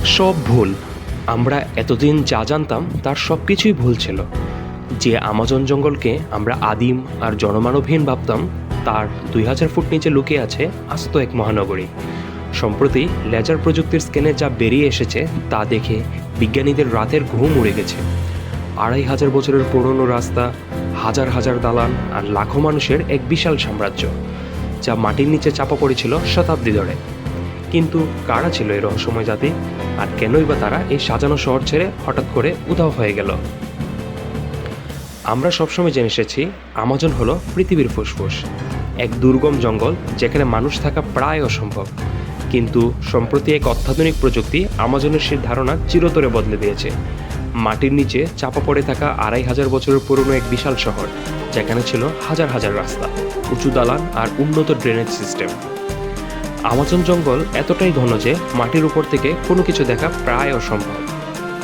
সব ভুল। আমরা এতদিন যা জানতাম তার সব কিছুই ভুল ছিল। যে আমাজন জঙ্গলকে আমরা আদিম আর জনমানবহীন ভাবতাম, তার 2000 ফুট নিচে লুকিয়ে আছে আস্ত এক মহানগরী। সম্প্রতি লেজার প্রযুক্তির স্ক্যানে যা বেরিয়ে এসেছে তা দেখে বিজ্ঞানীদের রাতের ঘুম উড়ে গেছে। 2500 বছরের পুরনো রাস্তা, হাজার হাজার দালান আর লাখো মানুষের এক বিশাল সাম্রাজ্য, যা মাটির নিচে চাপা পড়েছিল শতাব্দী ধরে। কিন্তু কারা ছিল এই রহস্যময় জাতি, আর কেনই বা তারা এই সাজানো শহর ছেড়ে হঠাৎ করে উধাও হয়ে গেল? আমরা সবসময় জেনে এসেছি আমাজন হলো পৃথিবীর ফুসফুস, এক দুর্গম জঙ্গল যেখানে মানুষ থাকা প্রায় অসম্ভব। কিন্তু সম্প্রতি এক অত্যাধুনিক প্রযুক্তি আমাজনের সেই ধারণা চিরতরে বদলে দিয়েছে। মাটির নিচে চাপা পড়ে থাকা 2500 বছরের পুরনো এক বিশাল শহর, যেখানে ছিল হাজার হাজার রাস্তা, উঁচু দালান আর উন্নত ড্রেনেজ সিস্টেম। আমাজন জঙ্গল এতটাই ঘন যে মাটির উপর থেকে কোনো কিছু দেখা প্রায় অসম্ভব।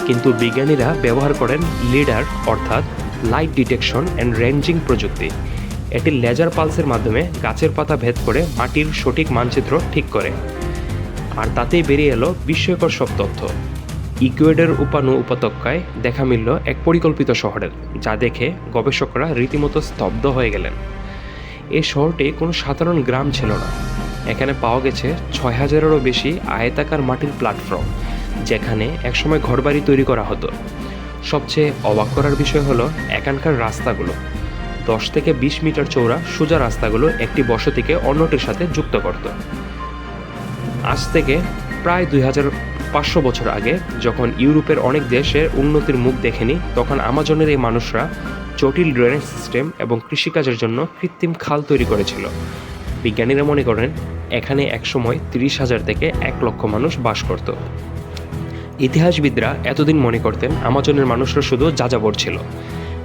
কিন্তু বিজ্ঞানীরা ব্যবহার করেন লিডার, অর্থাৎ লাইট ডিটেকশন অ্যান্ড রেঞ্জিং প্রযুক্তি। এটি লেজার পালসের মাধ্যমে গাছের পাতা ভেদ করে মাটির সঠিক মানচিত্র ঠিক করে। আর তাতেই বেরিয়ে এলো বিস্ময়কর সব তথ্য। ইকুয়েডর উপত্যকায় দেখা মিলল এক পরিকল্পিত শহরের, যা দেখে গবেষকরা রীতিমতো স্তব্ধ হয়ে গেলেন। এই শহরটি কোনো সাধারণ গ্রাম ছিল না। এখানে পাওয়া গেছে 6000-এরও বেশি আয়তাকার মাটির প্ল্যাটফর্ম, যেখানে একসময় ঘরবাড়ি তৈরি করা হতো। সবচেয়ে অবাক করার বিষয় হলো এখানকার রাস্তাগুলো। 10 থেকে 20 মিটার চওড়া সোজা রাস্তাগুলো একটি বসতিকে অন্যটির সাথে যুক্ত করত। আজ থেকে প্রায় 2500 বছর আগে, যখন ইউরোপের অনেক দেশের উন্নতির মুখ দেখেনি, তখন আমাজনের এই মানুষরা জটিল ড্রেনেজ সিস্টেম এবং কৃষিকাজের জন্য কৃত্রিম খাল তৈরি করেছিল। বিজ্ঞানীরা মনে করেন এখানে একসময় 30,000 থেকে 1 লক্ষ মানুষ বাস করত। ইতিহাসবিদরা এতদিন মনে করতেন আমাজনের মানুষরা শুধু যাযাবর ছিল,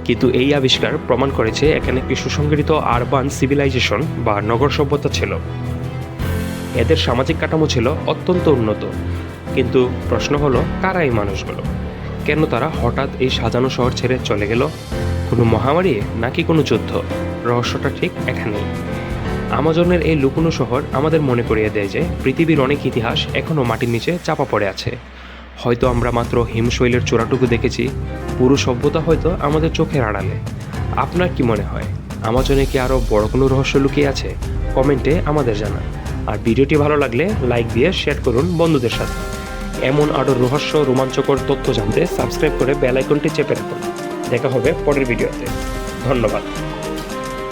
কিন্তু এই আবিষ্কার প্রমাণ করেছে এখানে একটি সুসংগঠিত আরবান সিভিলাইজেশন বা নগর সভ্যতা ছিল। এদের সামাজিক কাঠামো ছিল অত্যন্ত উন্নত। কিন্তু প্রশ্ন হলো, কারা এই মানুষগুলো? কেন তারা হঠাৎ এই সাজানো শহর ছেড়ে চলে গেল? কোনো মহামারী নাকি কোনো যুদ্ধ? রহস্যটা ঠিক এখানেই। আমাজনের এই লুকোনো শহর আমাদের মনে করিয়ে দেয় যে পৃথিবীর অনেক ইতিহাস এখনও মাটির নিচে চাপা পড়ে আছে। হয়তো আমরা মাত্র হিমশৈলের চূড়াটুকু দেখেছি, পুরো সভ্যতা হয়তো আমাদের চোখের আড়ালে। আপনার কি মনে হয়, আমাজনে কি আরও বড় কোনো রহস্য লুকিয়ে আছে? কমেন্টে আমাদের জানান। আর ভিডিওটি ভালো লাগলে লাইক দিয়ে শেয়ার করুন বন্ধুদের সাথে। এমন আরও রহস্য, রোমাঞ্চকর তথ্য জানতে সাবস্ক্রাইব করে বেল আইকনটি চেপে রাখুন। দেখা হবে পরের ভিডিওতে। ধন্যবাদ।